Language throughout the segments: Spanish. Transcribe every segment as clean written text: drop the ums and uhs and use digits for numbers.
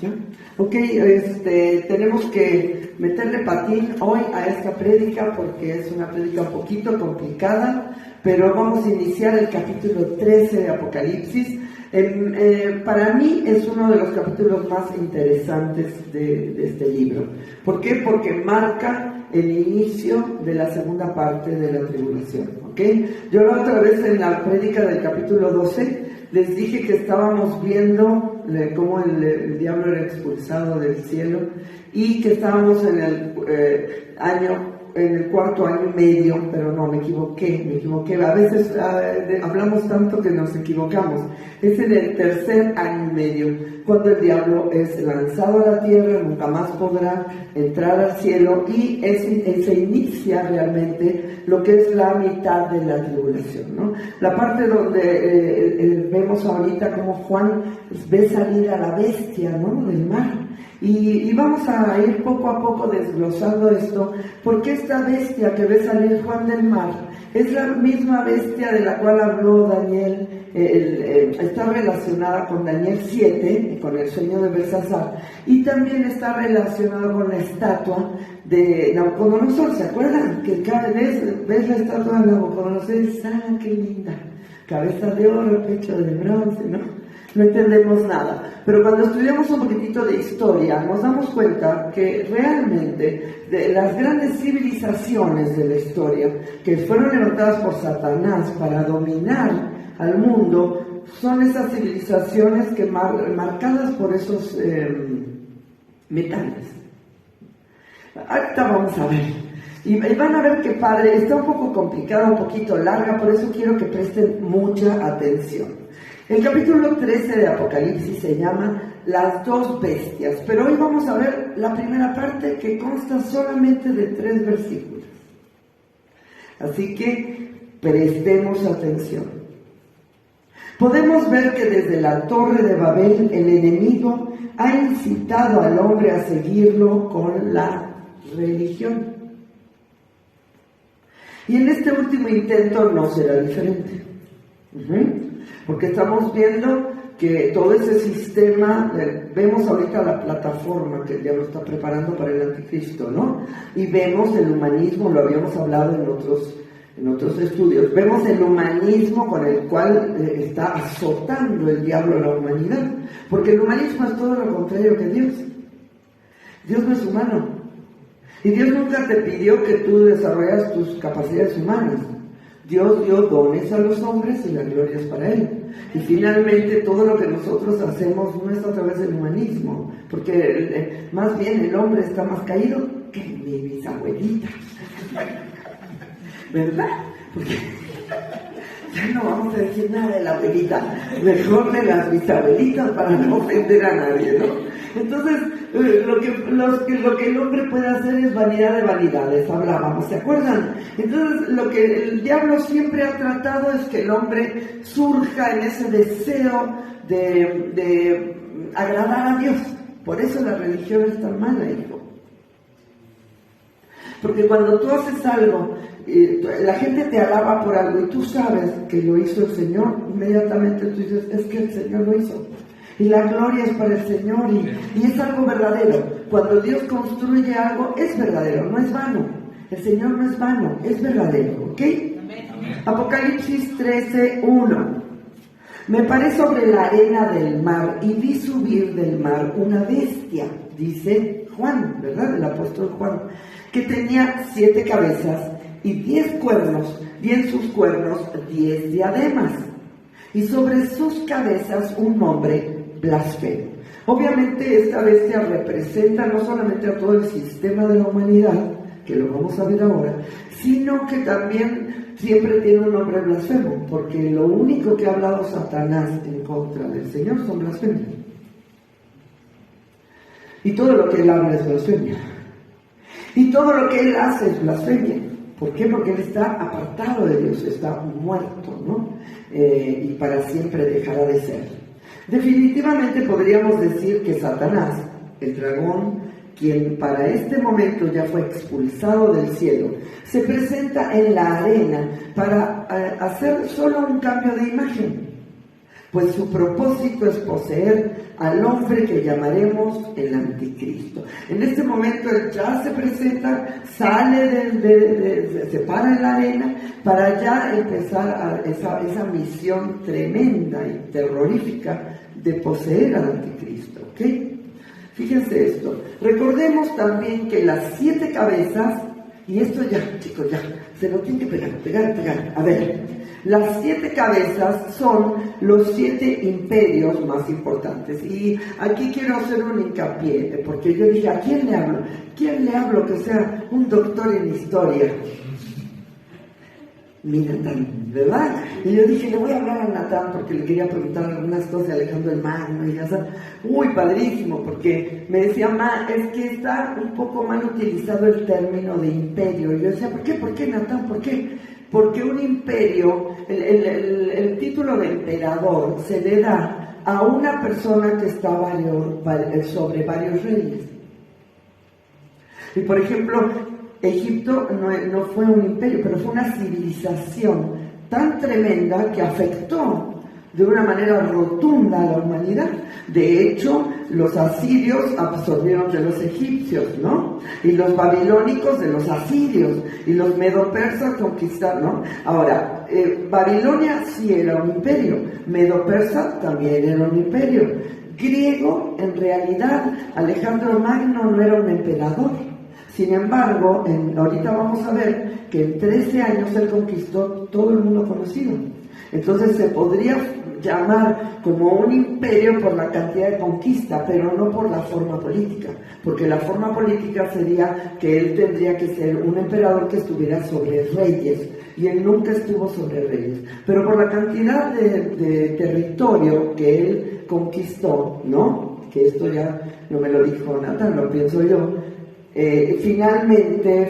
¿Ya? Ok, tenemos que meterle patín hoy a esta prédica porque es una prédica un poquito complicada, pero vamos a iniciar el capítulo 13 de Apocalipsis. Para mí es uno de los capítulos más interesantes de este libro. ¿Por qué? Porque marca el inicio de la segunda parte de la tribulación. ¿Okay? Yo la otra vez en la prédica del capítulo 12 les dije que estábamos viendo cómo el diablo era expulsado del cielo y que estábamos en el cuarto año y medio, pero no, me equivoqué. A veces hablamos tanto que nos equivocamos. Es en el tercer año y medio, cuando el diablo es lanzado a la tierra, nunca más podrá entrar al cielo y se inicia realmente lo que es la mitad de la tribulación, ¿no? La parte donde vemos ahorita como Juan ve salir a la bestia, ¿no?, del mar. Y vamos a ir poco a poco desglosando esto, porque esta bestia que ve salir Juan del mar es la misma bestia de la cual habló Daniel, está relacionada con Daniel 7, con el sueño de Belsasar, y también está relacionada con la estatua de Nabucodonosor. ¿Se acuerdan? Que cada vez ves la estatua de Nabucodonosor y dices, ¡ah, qué linda! Cabeza de oro, pecho de bronce, ¿no? No entendemos nada, pero cuando estudiamos un poquitito de historia nos damos cuenta que realmente de las grandes civilizaciones de la historia que fueron levantadas por Satanás para dominar al mundo son esas civilizaciones que marcadas por esos metales. Ahorita vamos a ver. Y van a ver que padre, está un poco complicada, un poquito larga, por eso quiero que presten mucha atención. El capítulo 13 de Apocalipsis se llama Las dos bestias, pero hoy vamos a ver la primera parte que consta solamente de 3 versículos. Así que prestemos atención. Podemos ver que desde la Torre de Babel el enemigo ha incitado al hombre a seguirlo con la religión. Y en este último intento no será diferente. Porque estamos viendo que todo ese sistema, vemos ahorita la plataforma que el diablo está preparando para el anticristo, ¿no? Y vemos el humanismo, lo habíamos hablado en otros estudios, vemos el humanismo con el cual está azotando el diablo a la humanidad, porque el humanismo es todo lo contrario que Dios. Dios no es humano, y Dios nunca te pidió que tú desarrollas tus capacidades humanas. Dios dio dones a los hombres y la gloria es para Él. Y finalmente todo lo que nosotros hacemos no es a través del humanismo, porque más bien el hombre está más caído que mi bisabuelita. ¿Verdad? Porque ya no vamos a decir nada de la abuelita, mejor de las bisabuelitas para no ofender a nadie, ¿no? Entonces, lo que el hombre puede hacer es vanidad de vanidades, hablábamos, ¿se acuerdan? Entonces, lo que el diablo siempre ha tratado es que el hombre surja en ese deseo de agradar a Dios. Por eso la religión es tan mala, hijo. Porque cuando tú haces algo, la gente te alaba por algo y tú sabes que lo hizo el Señor, inmediatamente tú dices, es que el Señor lo hizo. Y la gloria es para el Señor y es algo verdadero. Cuando Dios construye algo, es verdadero, no es vano. El Señor no es vano, es verdadero, ¿ok? Amén. Apocalipsis 13:1. Me paré sobre la arena del mar y vi subir del mar una bestia, dice Juan, ¿verdad? El apóstol Juan, que tenía 7 cabezas y 10 cuernos, y en sus cuernos 10 diademas, y sobre sus cabezas un nombre blasfemo. Obviamente esta bestia representa no solamente a todo el sistema de la humanidad, que lo vamos a ver ahora, sino que también siempre tiene un nombre blasfemo, porque lo único que ha hablado Satanás en contra del Señor son blasfemias. Y todo lo que él habla es blasfemia. Y todo lo que él hace es blasfemia. ¿Por qué? Porque él está apartado de Dios, está muerto, ¿no? Y para siempre dejará de ser. Definitivamente podríamos decir que Satanás, el dragón, quien para este momento ya fue expulsado del cielo, se presenta en la arena para hacer solo un cambio de imagen. pues su propósito es poseer al hombre que llamaremos el anticristo. En este momento él ya se presenta, sale se para en la arena para ya empezar esa misión tremenda y terrorífica de poseer al anticristo, ¿ok? Fíjense esto, recordemos también que las 7 cabezas, y esto ya, chicos, ya, se lo tienen que pegar, a ver, las 7 cabezas son los 7 imperios más importantes, y aquí quiero hacer un hincapié, porque yo dije, ¿a quién le hablo? ¿Quién le hablo que sea un doctor en historia? Mira, Natán, ¿verdad? Y yo dije, le voy a hablar a Natán porque le quería preguntar algunas cosas de Alejandro el Magno, y ya sabes, padrísimo, porque me decía, es que está un poco mal utilizado el término de imperio. Y yo decía, ¿por qué, Natán? ¿Por qué? Porque un imperio, el título de emperador se le da a una persona que está sobre varios reyes. Y por ejemplo, Egipto no fue un imperio, pero fue una civilización tan tremenda que afectó de una manera rotunda a la humanidad. De hecho, los asirios absorbieron de los egipcios, ¿no? Y los babilónicos de los asirios, y los medo-persas conquistaron, ¿no? Ahora, Babilonia sí era un imperio, medo-persa también era un imperio. Griego, en realidad, Alejandro Magno no era un emperador. Sin embargo, ahorita vamos a ver que en 13 años él conquistó todo el mundo conocido. Entonces se podría llamar como un imperio por la cantidad de conquista, pero no por la forma política, porque la forma política sería que él tendría que ser un emperador que estuviera sobre reyes, y él nunca estuvo sobre reyes. Pero por la cantidad de territorio que él conquistó, ¿no? Que esto ya no me lo dijo Natán, lo pienso yo. Finalmente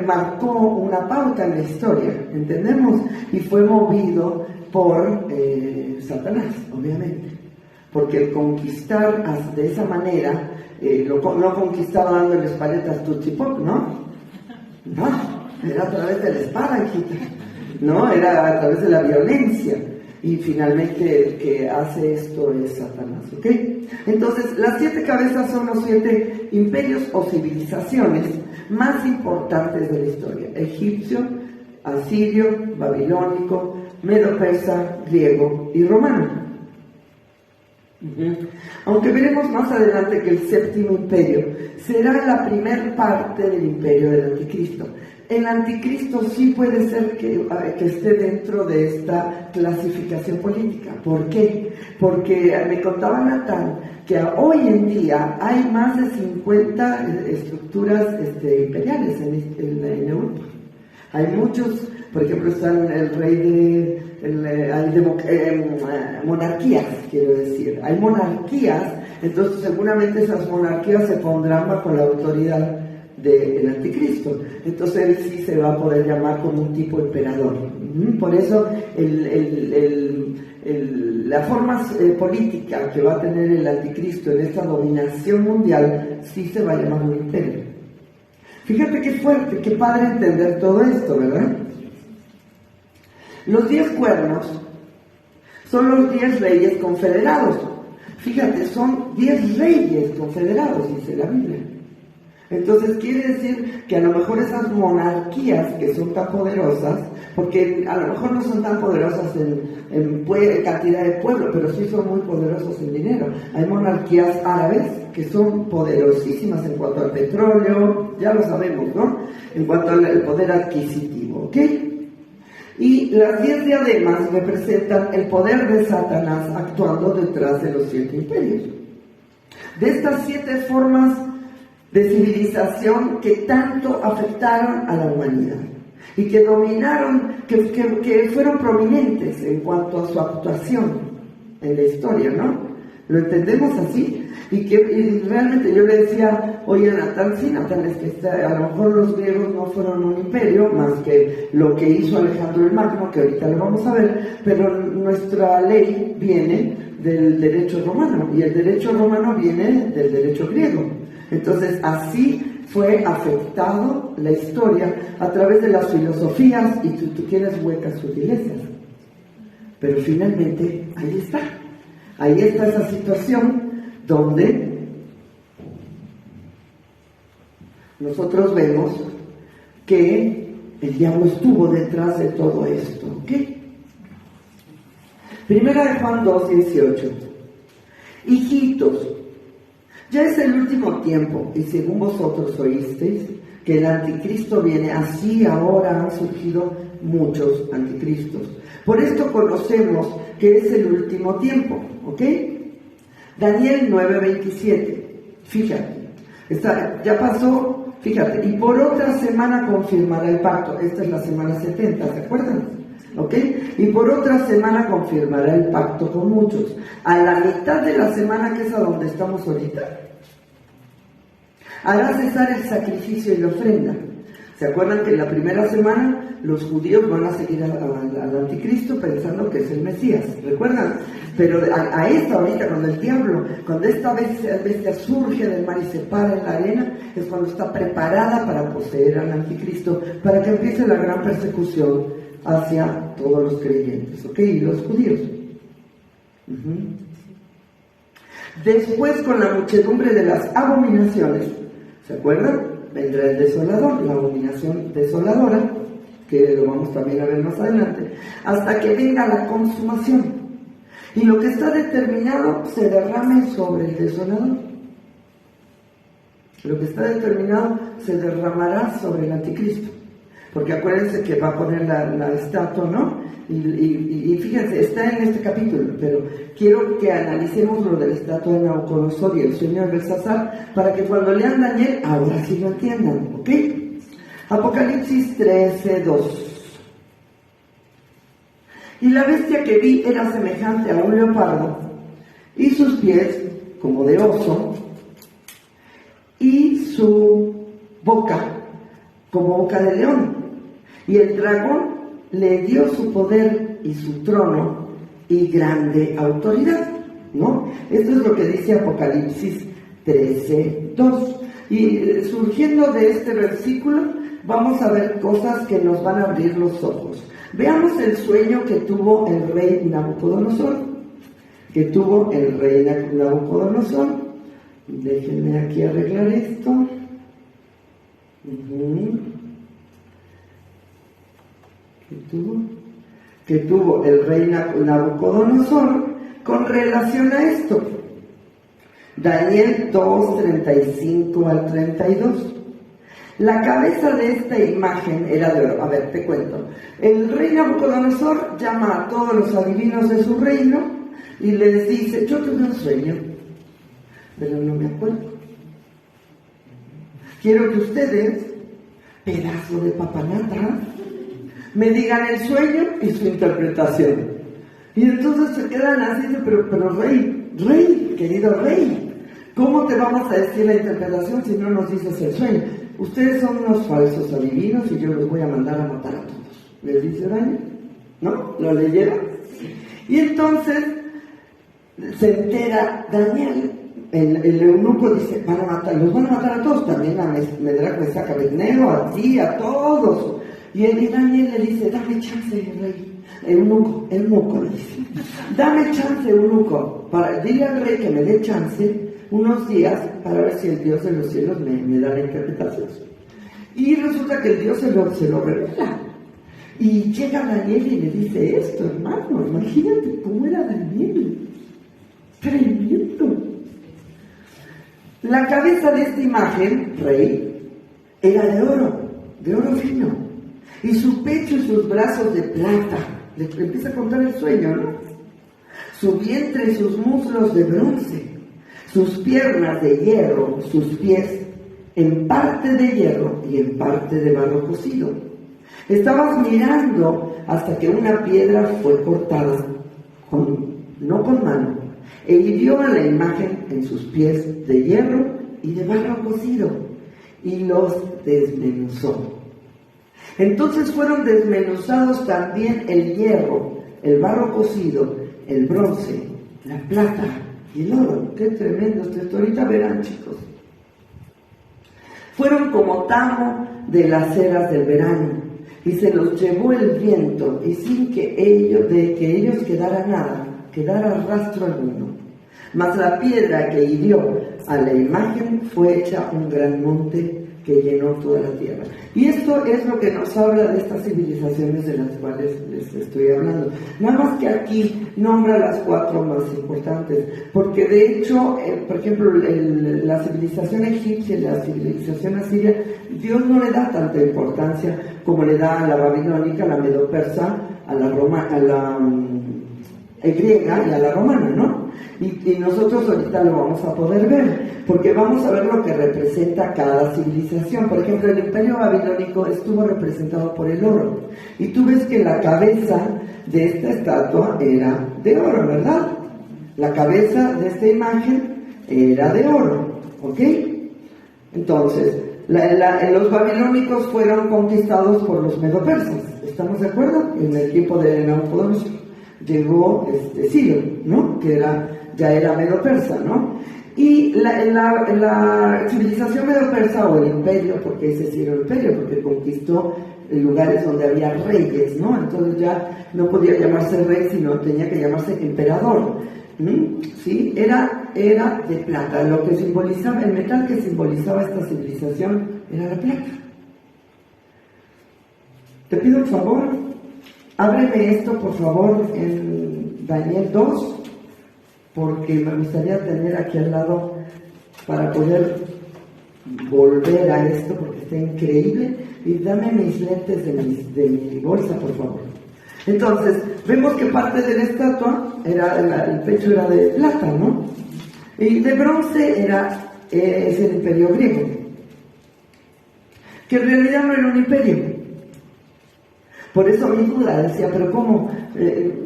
marcó una pauta en la historia, ¿entendemos? Y fue movido por Satanás, obviamente, porque el conquistar de esa manera, no conquistaba dándole paletas Tootsie Pop, ¿no? No, era a través de la espada, hijita, ¿no? Era a través de la violencia. Y finalmente el que hace esto es Satanás, ¿ok? Entonces, las 7 cabezas son los 7 imperios o civilizaciones más importantes de la historia: egipcio, asirio, babilónico, medo-persa, griego y romano. Aunque veremos más adelante que el 7º imperio será la primer parte del imperio del anticristo. El anticristo sí puede ser que esté dentro de esta clasificación política. ¿Por qué? Porque me contaba Natán que hoy en día hay más de 50 estructuras imperiales en Europa. Hay muchos, por ejemplo, están el rey monarquías, quiero decir. Hay monarquías, entonces seguramente esas monarquías se pondrán bajo la autoridad del anticristo. Entonces él sí se va a poder llamar como un tipo emperador. Por eso la forma política que va a tener el anticristo en esta dominación mundial sí se va a llamar un imperio. Fíjate qué fuerte, qué padre entender todo esto, ¿verdad? Los 10 cuernos son los 10 reyes confederados. Fíjate, son 10 reyes confederados, dice la Biblia. Entonces quiere decir que a lo mejor esas monarquías que son tan poderosas, porque a lo mejor no son tan poderosas en cantidad de pueblo, pero sí son muy poderosos en dinero. Hay monarquías árabes que son poderosísimas en cuanto al petróleo, ya lo sabemos, ¿no? En cuanto al poder adquisitivo, ¿ok? Y las 10 diademas representan el poder de Satanás actuando detrás de los 7 imperios. De estas 7 formas de civilización que tanto afectaron a la humanidad y que dominaron, que fueron prominentes en cuanto a su actuación en la historia, ¿no? ¿Lo entendemos así? Y realmente yo le decía, oye Natán, sí, Natán, es que a lo mejor los griegos no fueron un imperio, más que lo que hizo Alejandro el Magno, que ahorita lo vamos a ver, pero nuestra ley viene del derecho romano, y el derecho romano viene del derecho griego. Entonces, así fue afectado la historia a través de las filosofías y tú tienes huecas sutilezas. Pero finalmente, ahí está. Ahí está esa situación donde nosotros vemos que el diablo estuvo detrás de todo esto, ¿ok? Primera de Juan 2:18. Hijitos, ya es el último tiempo, y según vosotros oísteis que el anticristo viene, así ahora han surgido muchos anticristos. Por esto conocemos que es el último tiempo, ¿ok? Daniel 9:27, fíjate, ya pasó, fíjate, y por otra semana confirmará el pacto. Esta es la semana 70, ¿se acuerdan? ¿Ok? Y por otra semana confirmará el pacto con muchos. A la mitad de la semana, que es a donde estamos ahorita, hará cesar el sacrificio y la ofrenda. ¿Se acuerdan que en la primera semana los judíos van a seguir al anticristo pensando que es el Mesías? ¿Recuerdan? Pero a esta ahorita, cuando esta bestia surge del mar y se para en la arena, es cuando está preparada para poseer al anticristo, para que empiece la gran persecución hacia todos los creyentes, ¿ok? Y los judíos. Después, con la muchedumbre de las abominaciones, ¿se acuerdan? Vendrá el desolador, la abominación desoladora, que lo vamos también a ver más adelante, hasta que venga la consumación. Y lo que está determinado se derrame sobre el desolador. Lo que está determinado se derramará sobre el anticristo. Porque acuérdense que va a poner la estatua, ¿no? Y fíjense, está en este capítulo, pero quiero que analicemos lo de la estatua de Nabucodonosor y el sueño de Belsasar, para que cuando lean Daniel, ahora sí lo entiendan, ¿ok? Apocalipsis 13:2. Y la bestia que vi era semejante a un leopardo, y sus pies como de oso, y su boca como boca de león. Y el dragón le dio su poder y su trono y grande autoridad, ¿no? Esto es lo que dice Apocalipsis 13:2. Y surgiendo de este versículo, vamos a ver cosas que nos van a abrir los ojos. Veamos el sueño que tuvo el rey Nabucodonosor. Déjenme aquí arreglar esto. Que tuvo el rey Nabucodonosor con relación a esto. Daniel 2:35 al 32. La cabeza de esta imagen era de oro. A ver, te cuento. El rey Nabucodonosor llama a todos los adivinos de su reino y les dice: yo tuve un sueño, pero no me acuerdo. Quiero que ustedes, pedazo de papanata, me digan el sueño y su interpretación. Y entonces se quedan así, pero rey, querido rey, ¿cómo te vamos a decir la interpretación si no nos dices el sueño? Ustedes son unos falsos adivinos y yo los voy a mandar a matar a todos. ¿Les dice Daniel? ¿No? ¿Lo leyeron? Y entonces se entera Daniel, el eunuco dice: los van a matar a todos, también a Medrac, Mesac, Abednego, a ti, a todos. Y Daniel le dice: dame chance, rey. Eunuco le dice: dame chance, eunuco, dile al rey que me dé chance unos días para ver si el Dios de los cielos me da la interpretación. Y resulta que el Dios se lo revela. Y llega Daniel y le dice esto, hermano, imagínate cómo era Daniel. Tremendo. La cabeza de esta imagen, rey, era de oro fino. Y su pecho y sus brazos de plata. Le empieza a contar el sueño, ¿no? Su vientre y sus muslos de bronce. Sus piernas de hierro, sus pies en parte de hierro y en parte de barro cocido. Estabas mirando hasta que una piedra fue cortada, no con mano, e hirió a la imagen en sus pies de hierro y de barro cocido, y los desmenuzó. Entonces fueron desmenuzados también el hierro, el barro cocido, el bronce, la plata y el oro. Qué tremendo esto. Ahorita verán, chicos. Fueron como tamo de las eras del verano, y se los llevó el viento, y sin que ellos quedara nada, quedara rastro alguno. Mas la piedra que hirió a la imagen fue hecha un gran monte que llenó toda la tierra. Y esto es lo que nos habla de estas civilizaciones de las cuales les estoy hablando. Nada más que aquí nombra las 4 más importantes, porque de hecho, por ejemplo, la civilización egipcia y la civilización asiria, Dios no le da tanta importancia como le da a la babilónica, a la medo-persa, a la griega y a la romana, ¿no? Y nosotros ahorita lo vamos a poder ver, porque vamos a ver lo que representa cada civilización. Por ejemplo, el imperio babilónico estuvo representado por el oro, y tú ves que la cabeza de esta estatua era de oro, ¿verdad? La cabeza de esta imagen era de oro, ¿ok? Entonces, los babilónicos fueron conquistados por los medo-persas, ¿estamos de acuerdo? En el tiempo de Nabucodonosor llegó Ciro, ¿no? Que ya era medo-persa, ¿no? Y la civilización medo-persa, o el imperio, porque ese sí era el imperio, porque conquistó lugares donde había reyes, ¿no? Entonces ya no podía llamarse rey, sino tenía que llamarse emperador, ¿sí? Era de plata. Lo que simbolizaba, el metal que simbolizaba esta civilización era la plata. Te pido un favor, ábreme esto por favor en Daniel 2, porque me gustaría tener aquí al lado para poder volver a esto, porque está increíble. Y dame mis lentes de mi bolsa, por favor. Entonces, vemos que parte de la estatua, el pecho era de plata, ¿no? Y de bronce es el imperio griego, que en realidad no era un imperio. Por eso mi duda decía, pero ¿cómo?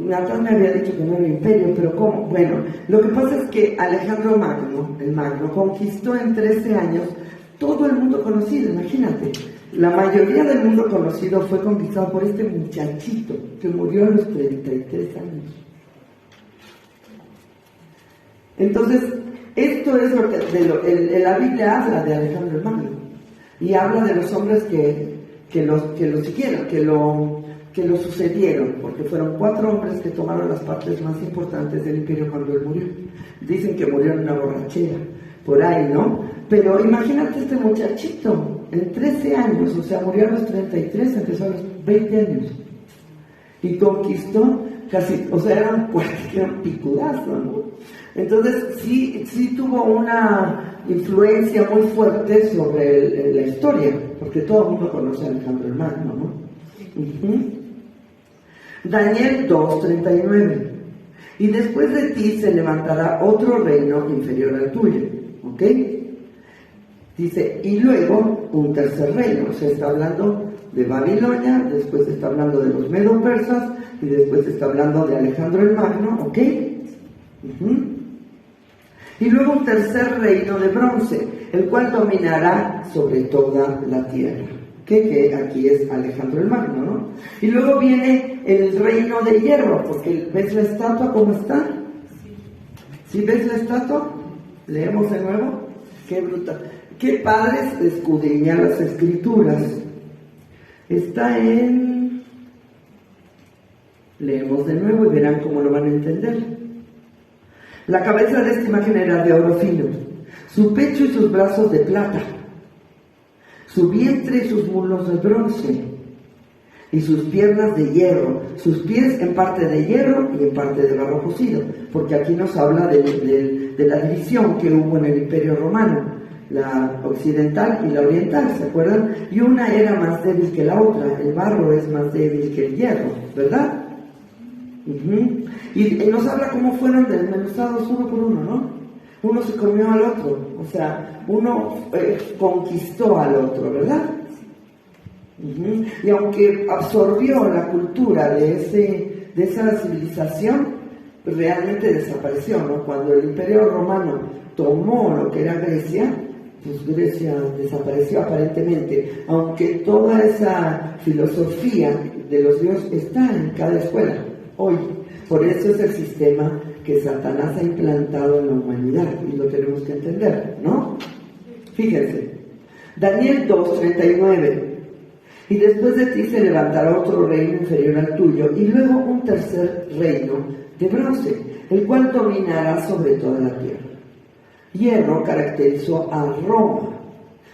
Natán me había dicho que no era un imperio, pero ¿cómo? Bueno, lo que pasa es que Alejandro Magno, el Magno, conquistó en 13 años todo el mundo conocido, imagínate. La mayoría del mundo conocido fue conquistado por este muchachito que murió a los 33 años. Entonces, esto es lo que la Biblia habla de Alejandro el Magno, y habla de los hombres que lo siguieron, que lo sucedieron, porque fueron 4 hombres que tomaron las partes más importantes del imperio cuando él murió. Dicen que murió en una borrachera, por ahí, ¿no? Pero imagínate este muchachito, en 13 años, o sea, murió a los 33, empezó a los 20 años, y conquistó casi, o sea, era un picudazo, ¿no? Entonces, sí tuvo una influencia muy fuerte sobre la historia, porque todo el mundo conoce a Alejandro el Magno, ¿no? Daniel 2:39. Y después de ti se levantará otro reino inferior al tuyo, ¿ok? Dice, y luego un tercer reino. O sea, está hablando de Babilonia, después está hablando de los medo-persas, y después está hablando de Alejandro el Magno, ¿ok? Y luego un tercer reino de bronce, el cual dominará sobre toda la tierra, que aquí es Alejandro el Magno, ¿no? Y luego viene el reino de hierro, porque ¿ves la estatua cómo está? ¿Sí ves la estatua? Leemos de nuevo. Qué brutal, qué padres escudriñar las escrituras. Está leemos de nuevo y verán cómo lo van a entender. La cabeza de esta imagen era de oro fino, su pecho y sus brazos de plata, su vientre y sus muslos de bronce, y sus piernas de hierro, sus pies en parte de hierro y en parte de barro cocido, porque aquí nos habla de la división que hubo en el Imperio Romano, la occidental y la oriental, ¿se acuerdan? Y una era más débil que la otra, el barro es más débil que el hierro, ¿verdad? Y nos habla cómo fueron desmenuzados uno por uno, ¿no? Uno se comió al otro, o sea, uno conquistó al otro, ¿verdad? Y aunque absorbió la cultura de esa civilización, realmente desapareció, ¿no? Cuando el Imperio Romano tomó lo que era Grecia, pues Grecia desapareció aparentemente, aunque toda esa filosofía de los dioses está en cada escuela hoy. Por eso es el sistema que Satanás ha implantado en la humanidad, y lo tenemos que entender, ¿no? Fíjense, Daniel 2:39. Y después de ti se levantará otro reino inferior al tuyo, y luego un tercer reino de bronce, el cual dominará sobre toda la tierra. Hierro caracterizó a Roma.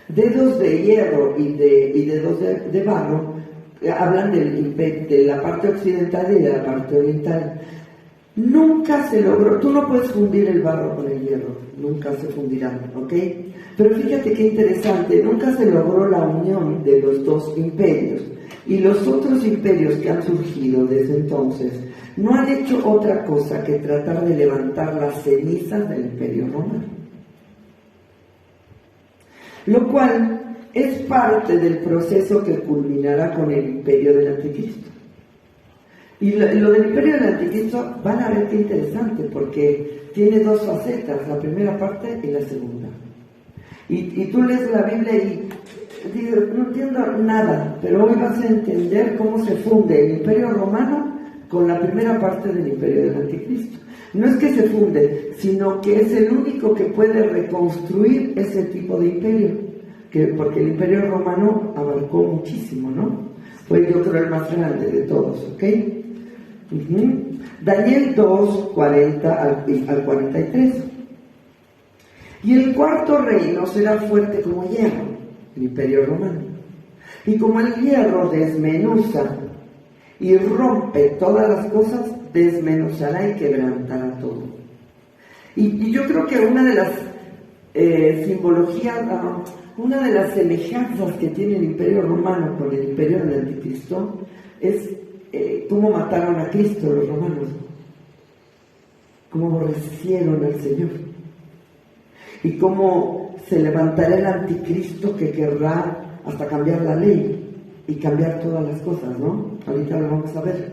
Dedos de hierro y dedos de barro hablan de la parte occidental y de la parte oriental. Nunca se logró, tú no puedes fundir el barro con el hierro, nunca se fundirán, ¿ok? Pero fíjate qué interesante, nunca se logró la unión de los dos imperios. Y los otros imperios que han surgido desde entonces no han hecho otra cosa que tratar de levantar las cenizas del imperio romano. Lo cual es parte del proceso que culminará con el imperio del anticristo. Y lo del imperio del anticristo van a ver qué interesante, porque tiene dos facetas, la primera parte y la segunda. Y tú lees la Biblia y dices, no entiendo nada, pero hoy vas a entender cómo se funde el imperio romano con la primera parte del imperio del anticristo. No es que se funde, sino que es el único que puede reconstruir ese tipo de imperio, porque el imperio romano abarcó muchísimo, ¿no? Fue yo creo el más grande de todos, ¿ok? Daniel 2, 40 al 43. Y el cuarto reino será fuerte como hierro, el imperio romano. Y como el hierro desmenuza y rompe todas las cosas, desmenuzará y quebrantará todo. Y yo creo que una de las simbologías, una de las semejanzas que tiene el imperio romano con el imperio del anticristo es cómo mataron a Cristo los romanos, cómo aborrecieron al Señor, y cómo se levantará el anticristo que querrá hasta cambiar la ley y cambiar todas las cosas, ¿no? Ahorita lo vamos a ver.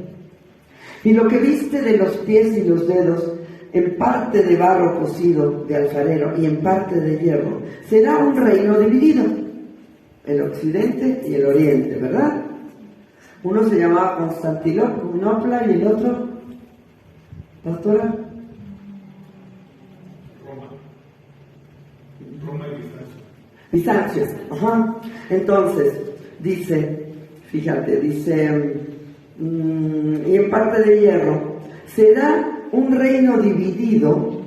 Y lo que viste de los pies y los dedos, en parte de barro cocido de alfarero y en parte de hierro, será un reino dividido, el occidente y el oriente, ¿verdad? Uno se llamaba Constantinopla y el otro, pastora, Roma y Bizancio. Bizancio. Ajá. Entonces, dice, fíjate, y en parte de hierro, será un reino dividido,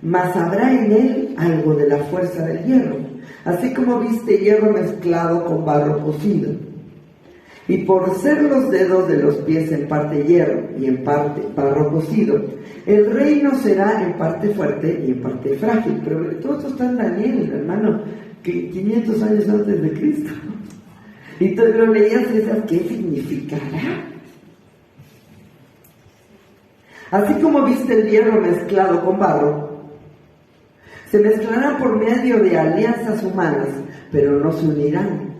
mas habrá en él algo de la fuerza del hierro, así como viste hierro mezclado con barro cocido. Y por ser los dedos de los pies en parte hierro y en parte barro cocido, el reino será en parte fuerte y en parte frágil. Pero todo esto está en Daniel, hermano, que 500 años antes de Cristo. Y tú lo leías y decías, ¿qué significará? Así como viste el hierro mezclado con barro, se mezclarán por medio de alianzas humanas, pero no se unirán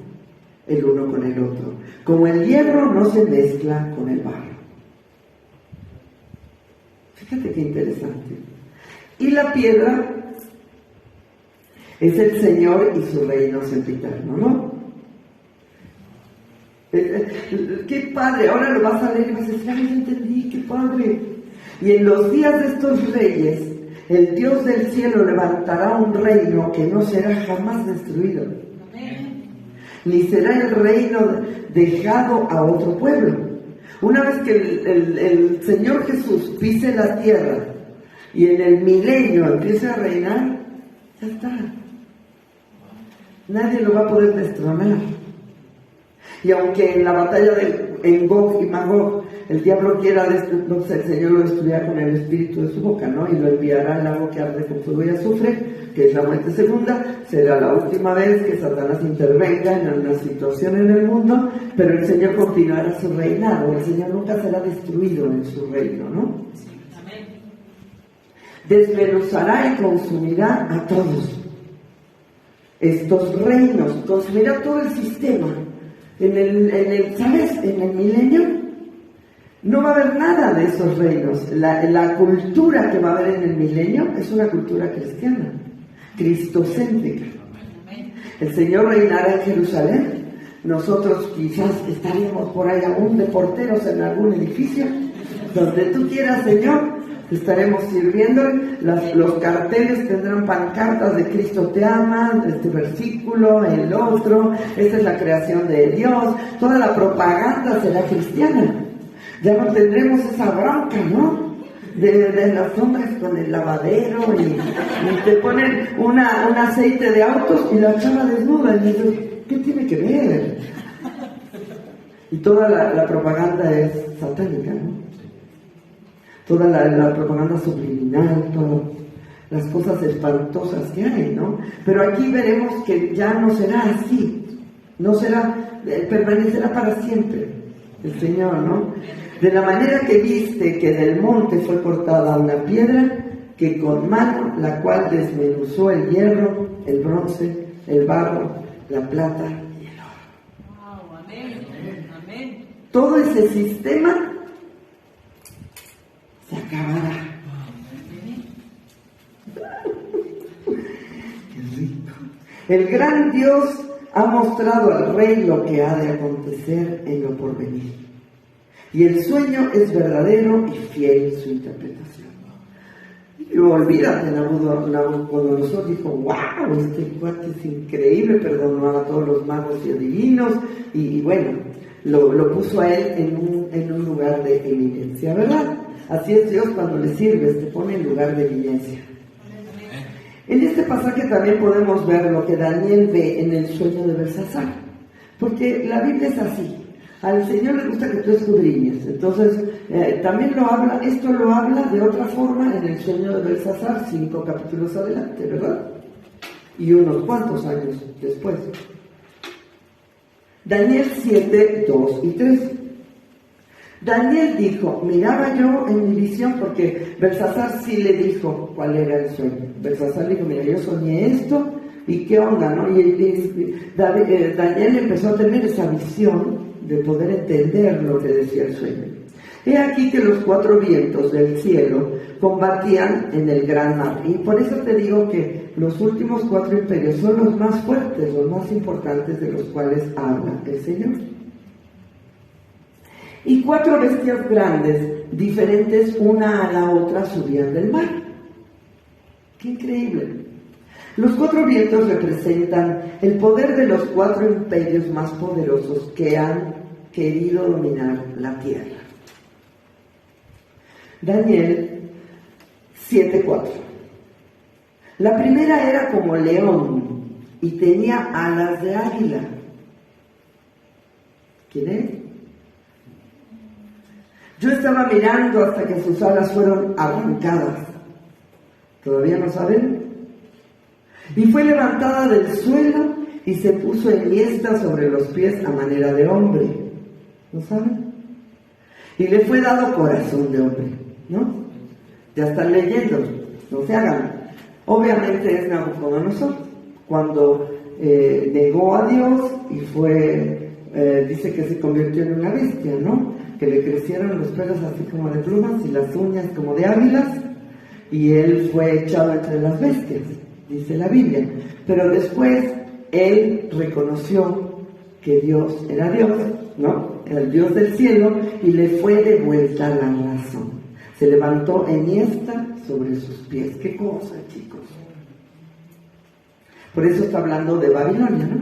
el uno con el otro, como el hierro no se mezcla con el barro. Fíjate qué interesante. Y la piedra es el Señor y su reino sempiterno, ¿no? Qué padre, ahora lo vas a leer y vas a decir, ay, entendí, qué padre. Y en los días de estos reyes, el Dios del cielo levantará un reino que no será jamás destruido. Amén. Ni será el reino dejado a otro pueblo. Una vez que el Señor Jesús pise la tierra y en el milenio empiece a reinar, ya está. Nadie lo va a poder destronar. Y aunque en la batalla en Gog y Magog el diablo quiera destruirse, el Señor lo destruirá con el espíritu de su boca, ¿no? Y lo enviará al lago que arde con fuego y azufre, que es la muerte segunda. Será la última vez que Satanás intervenga en una situación en el mundo, pero el Señor continuará su reinado. El Señor nunca será destruido en su reino, ¿no? Desmenuzará y consumirá a todos estos reinos, consumirá todo el sistema. ¿Sabes? En el milenio no va a haber nada de esos reinos. La cultura que va a haber en el milenio es una cultura cristiana, cristocéntrica. El Señor reinará en Jerusalén. Nosotros quizás estaríamos por ahí aún de porteros en algún edificio. Donde tú quieras, Señor, estaremos sirviendo. Los carteles tendrán pancartas de Cristo te ama, este versículo, el otro, esta es la creación de Dios. Toda la propaganda será cristiana. Ya no tendremos esa bronca, ¿no? de las sombras con el lavadero y te ponen un aceite de autos y la chava desnuda. Y dices, ¿qué tiene que ver? Y toda la propaganda es satánica, ¿no? Toda la propaganda subliminal, todas las cosas espantosas que hay, ¿no? Pero aquí veremos que ya no será así, no será, permanecerá para siempre el Señor, ¿no? De la manera que viste que del monte fue cortada una piedra, que con mano, la cual desmenuzó el hierro, el bronce, el barro, la plata y el oro. Wow, amén. Amén. Todo ese sistema se acabará. Qué rico. El gran Dios ha mostrado al rey lo que ha de acontecer en lo porvenir. Y el sueño es verdadero y fiel su interpretación. Y olvídate, Nabucodonosor dijo, wow, este cuate es increíble, perdonó a todos los magos y adivinos, y bueno, lo puso a él en un lugar de eminencia, ¿verdad? Así es Dios cuando le sirves, te pone en lugar de eminencia. En este pasaje también podemos ver lo que Daniel ve en el sueño de Belsasar, porque la Biblia es así. Al Señor le gusta que tú escudriñes. Entonces, también esto lo habla de otra forma en el sueño de Belsasar, 5 capítulos adelante, ¿verdad? Y unos cuantos años después. Daniel 7, 2 y 3. Daniel dijo, miraba yo en mi visión, porque Belsasar sí le dijo cuál era el sueño. Belsasar le dijo, mira, yo soñé esto, y qué onda, ¿no? Y Daniel empezó a tener esa visión de poder entender lo que decía el sueño. He aquí que los 4 vientos del cielo combatían en el gran mar. Y por eso te digo que los últimos 4 imperios son los más fuertes, los más importantes de los cuales habla el Señor. Y 4 bestias grandes, diferentes una a la otra, subían del mar. ¡Qué increíble! Los 4 vientos representan el poder de los 4 imperios más poderosos que han querido dominar la tierra. Daniel 7:4. La primera era como león y tenía alas de águila. ¿Quién es? Yo estaba mirando hasta que sus alas fueron arrancadas. ¿Todavía no saben? Y fue levantada del suelo y se puso enhiesta sobre los pies a manera de hombre. ¿No saben? Y le fue dado corazón de hombre, ¿no? Ya están leyendo, no se hagan. Obviamente es Nabucodonosor, cuando negó a Dios y dice que se convirtió en una bestia, ¿no? Que le crecieron los pelos así como de plumas y las uñas como de águilas, y él fue echado entre las bestias, dice la Biblia. Pero después él reconoció que Dios era Dios, ¿no? Era el Dios del cielo, y le fue devuelta la razón. Se levantó enhiesta sobre sus pies. ¡Qué cosa, chicos! Por eso está hablando de Babilonia, ¿no?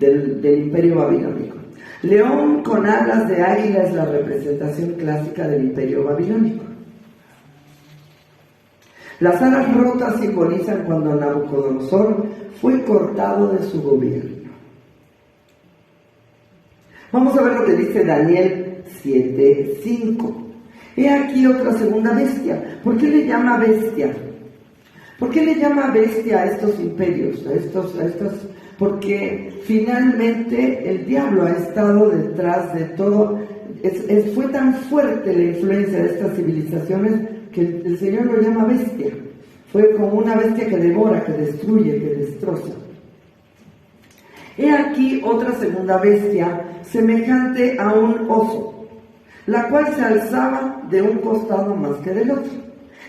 Del imperio babilónico. León con alas de águila es la representación clásica del imperio babilónico. Las alas rotas simbolizan cuando Nabucodonosor fue cortado de su gobierno. Vamos a ver lo que dice Daniel 7:5. He aquí otra segunda bestia. ¿Por qué le llama bestia? ¿Por qué le llama bestia a estos imperios? Porque finalmente el diablo ha estado detrás de todo. Fue tan fuerte la influencia de estas civilizaciones que el Señor lo llama bestia. Fue como una bestia que devora, que destruye, que destroza. He aquí otra segunda bestia, semejante a un oso, la cual se alzaba de un costado más que del otro,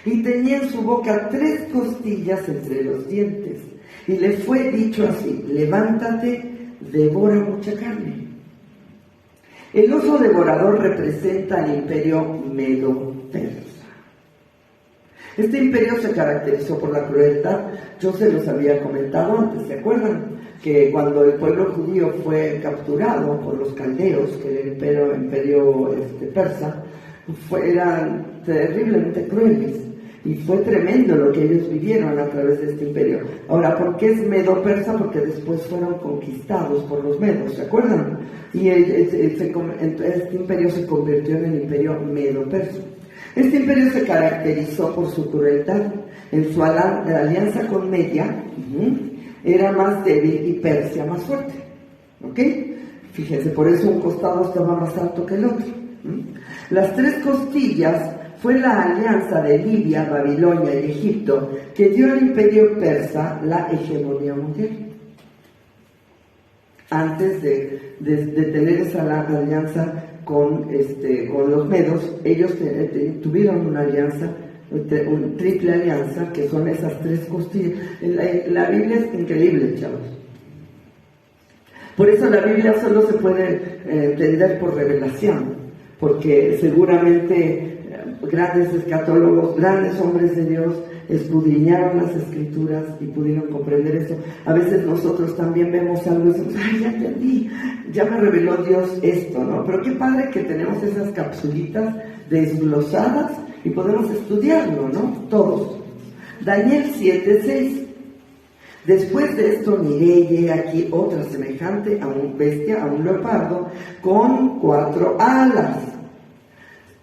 y tenía en su boca 3 costillas entre los dientes, y le fue dicho así: levántate, devora mucha carne. El oso devorador representa al imperio medo-persa. Este imperio se caracterizó por la crueldad. Yo se los había comentado antes, ¿se acuerdan? Que cuando el pueblo judío fue capturado por los caldeos, que era el imperio persa, eran terriblemente crueles. Y fue tremendo lo que ellos vivieron a través de este imperio. Ahora, ¿por qué es medo-persa? Porque después fueron conquistados por los medos, ¿se acuerdan? Y este imperio se convirtió en el imperio medo-persa. Este imperio se caracterizó por su crueldad. En su alianza con Media, era más débil y Persia más fuerte. ¿Ok? Fíjense, por eso un costado estaba más alto que el otro. Las tres costillas fue la alianza de Libia, Babilonia y Egipto que dio al imperio persa la hegemonía mundial. Antes de tener esa alianza con los medos, ellos tuvieron una alianza, una triple alianza, que son esas tres costillas. La Biblia es increíble, chavos. Por eso la Biblia solo se puede entender por revelación, porque seguramente grandes escatólogos, grandes hombres de Dios escudriñaron las escrituras y pudieron comprender eso. A veces nosotros también vemos algo y decimos, ay, ya entendí, ya me reveló Dios esto, ¿no? Pero qué padre que tenemos esas capsulitas desglosadas y podemos estudiarlo, ¿no? Todos. Daniel 7:6. Después de esto miré y he aquí otra semejante a un bestia, a un leopardo, con 4 alas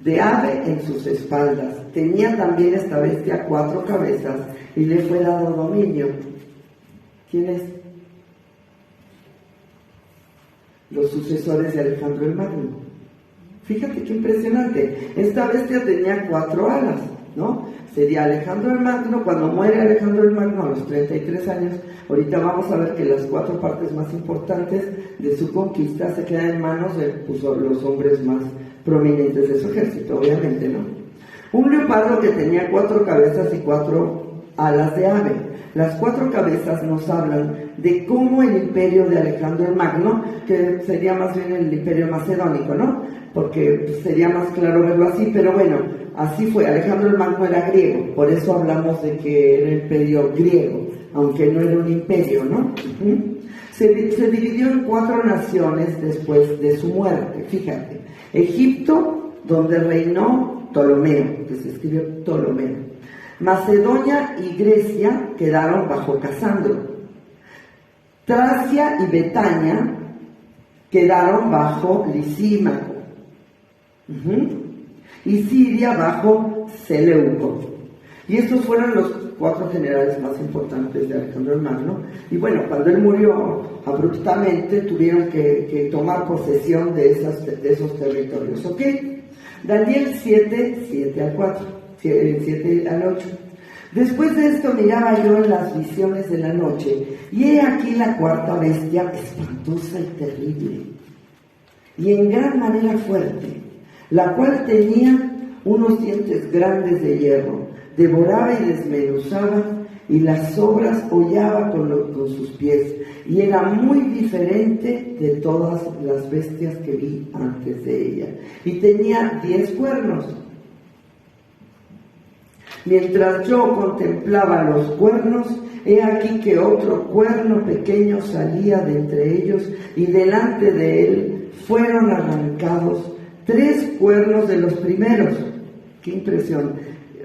de ave en sus espaldas. Tenía también esta bestia 4 cabezas y le fue dado dominio. ¿Quién es? Los sucesores de Alejandro el Magno. Fíjate qué impresionante. Esta bestia tenía 4 alas, ¿no? Sería Alejandro el Magno. Cuando muere Alejandro el Magno a los 33 años, ahorita vamos a ver que las 4 partes más importantes de su conquista se quedan en manos de los hombres más prominentes de su ejército, obviamente, ¿no? Un leopardo que tenía 4 cabezas y 4 alas de ave. Las 4 cabezas nos hablan de cómo el imperio de Alejandro el Magno, que sería más bien el imperio macedónico, ¿no? Porque sería más claro verlo así, pero bueno, así fue. Alejandro el Magno era griego, por eso hablamos de que era el imperio griego, aunque no era un imperio, ¿no? Se dividió en 4 naciones después de su muerte, fíjate. Egipto, donde reinó Ptolomeo, que se escribió Ptolomeo. Macedonia y Grecia quedaron bajo Casandro. Tracia y Betania quedaron bajo Lisímaco. Y Siria bajo Seleuco. Y estos fueron los 4 generales más importantes de Alejandro el Magno. Y bueno, cuando él murió abruptamente, tuvieron que tomar posesión de esos territorios. ¿Ok? Daniel 7 al 4, 7 al 8. Después de esto miraba yo en las visiones de la noche, y he aquí la 4ª bestia, espantosa y terrible, y en gran manera fuerte, la cual tenía unos dientes grandes de hierro, devoraba y desmenuzaba, y las sobras hollaba con sus pies, y era muy diferente de todas las bestias que vi antes de ella, y tenía 10 cuernos. Mientras yo contemplaba los cuernos, he aquí que otro cuerno pequeño salía de entre ellos, y delante de él fueron arrancados 3 cuernos de los primeros. ¡Qué impresión!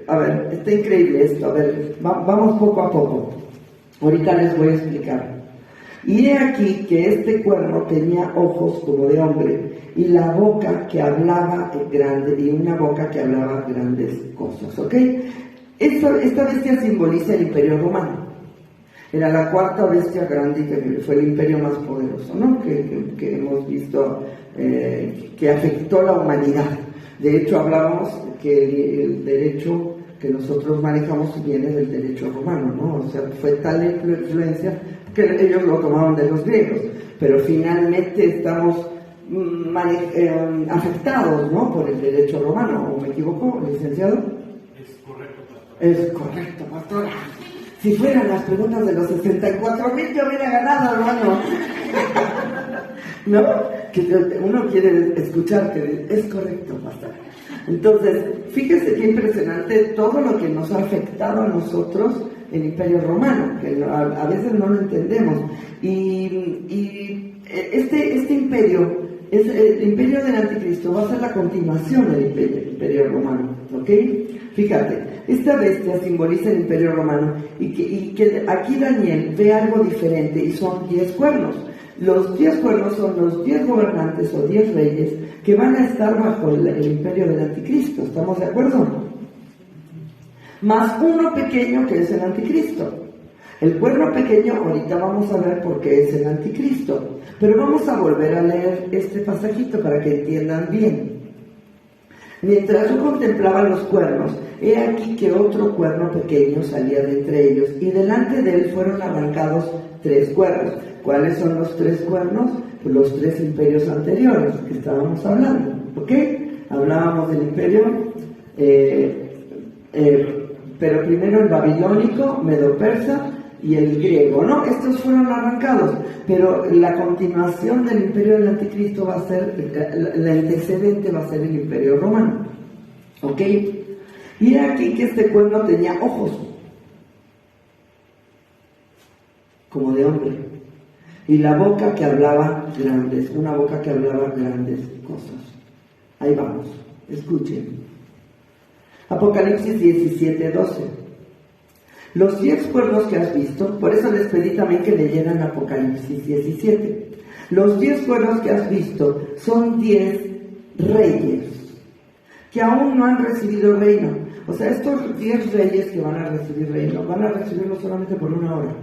A ver, está increíble esto. A ver, vamos poco a poco. Ahorita les voy a explicar. Y he aquí que este cuerno tenía ojos como de hombre, y la boca que hablaba grande, y una boca que hablaba grandes cosas. ¿Ok? Esta bestia simboliza el Imperio Romano. Era la 4ª bestia grande, que fue el imperio más poderoso, ¿no? Que hemos visto que afectó la humanidad. De hecho, hablábamos que el derecho que nosotros manejamos viene del derecho romano, ¿no? O sea, fue tal la influencia que ellos lo tomaron de los griegos, pero finalmente estamos afectados, ¿no? Por el derecho romano. ¿O me equivoco, licenciado? Es correcto, pastor. Es correcto, pastora. Si fueran las preguntas de los 64,000, yo hubiera ganado, hermano. ¿No? Que uno quiere escuchar que es correcto, pastor. Entonces, fíjese qué impresionante todo lo que nos ha afectado a nosotros el Imperio Romano, que a veces no lo entendemos. Y este imperio el imperio del anticristo va a ser la continuación del imperio romano, ¿ok? Fíjate, esta bestia simboliza el imperio romano y que aquí Daniel ve algo diferente y son 10 cuernos. Los 10 cuernos son los 10 gobernantes o 10 reyes que van a estar bajo el imperio del anticristo, ¿estamos de acuerdo? Más uno pequeño que es el anticristo. El cuerno pequeño, ahorita vamos a ver por qué es el anticristo, pero vamos a volver a leer este pasajito para que entiendan bien. Mientras yo contemplaba los cuernos, he aquí que otro cuerno pequeño salía de entre ellos, y delante de él fueron arrancados 3 cuernos. ¿Cuáles son los 3 cuernos? Pues los 3 imperios anteriores que estábamos hablando, ¿ok? Hablábamos del imperio, pero primero el babilónico, medo-persa y el griego, ¿no? Estos fueron arrancados, pero la continuación del imperio del anticristo va a ser, el antecedente va a ser el imperio romano, ¿ok? Y aquí que este cuerno tenía ojos, como de hombre, y la boca que hablaba grandes, una boca que hablaba grandes cosas. Ahí vamos, escuchen. Apocalipsis 17:12. Los 10 cuernos que has visto, por eso les pedí también que leyeran Apocalipsis 17. Los 10 cuernos que has visto son 10 reyes que aún no han recibido reino. O sea, estos 10 reyes que van a recibir reino, van a recibirlo solamente por 1 hora.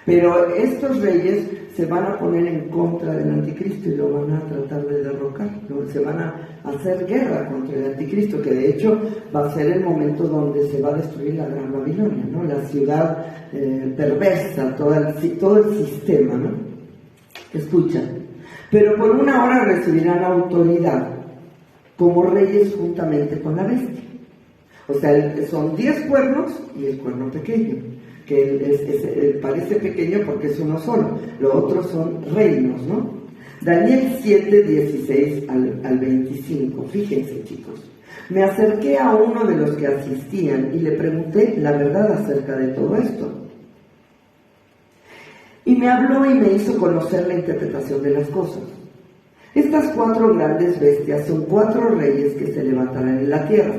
Pero estos reyes se van a poner en contra del anticristo y lo van a tratar de derrocar, ¿no? Se van a hacer guerra contra el anticristo, que de hecho va a ser el momento donde se va a destruir la Gran Babilonia, ¿no? La ciudad perversa, todo el sistema, ¿no? Escucha, pero por 1 hora recibirán autoridad como reyes juntamente con la bestia. O sea, son 10 cuernos y el cuerno pequeño, que parece pequeño porque es uno solo, los otros son reinos, ¿no? Daniel 7, 16 al 25, fíjense chicos, me acerqué a uno de los que asistían y le pregunté la verdad acerca de todo esto. Y me habló y me hizo conocer la interpretación de las cosas. Estas 4 grandes bestias son 4 reyes que se levantarán en la tierra.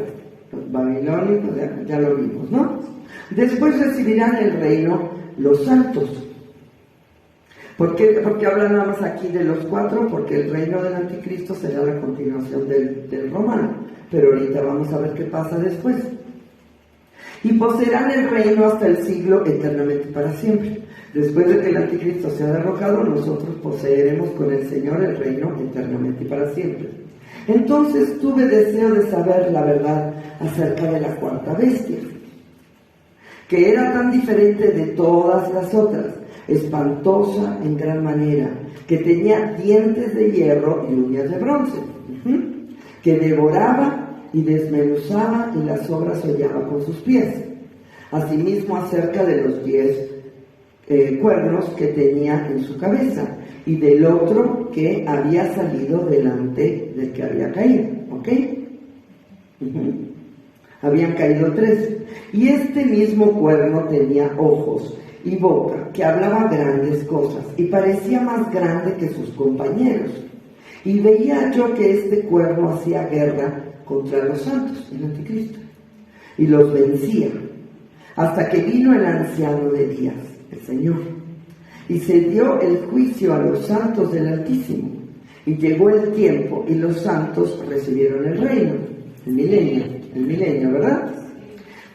Los babilónicos, ya lo vimos, ¿no? Después recibirán el reino los santos. ¿Por qué habla nada más aquí de los 4? Porque el reino del anticristo será la continuación del romano. Pero ahorita vamos a ver qué pasa después. Y poseerán el reino hasta el siglo eternamente para siempre. Después de que el anticristo sea derrocado, nosotros poseeremos con el Señor el reino eternamente y para siempre. Entonces tuve deseo de saber la verdad acerca de la 4ª bestia, que era tan diferente de todas las otras, espantosa en gran manera, que tenía dientes de hierro y uñas de bronce, que devoraba y desmenuzaba y las obras hollaba con sus pies. Asimismo acerca de los 10 cuernos que tenía en su cabeza, y del otro que había salido delante del que había caído, ¿ok? Habían caído 3, y este mismo cuerno tenía ojos y boca, que hablaba grandes cosas, y parecía más grande que sus compañeros. Y veía yo que este cuerno hacía guerra contra los santos, el anticristo, y los vencía, hasta que vino el anciano de días, el Señor, y se dio el juicio a los santos del Altísimo, y llegó el tiempo, y los santos recibieron el reino, el milenio, ¿verdad?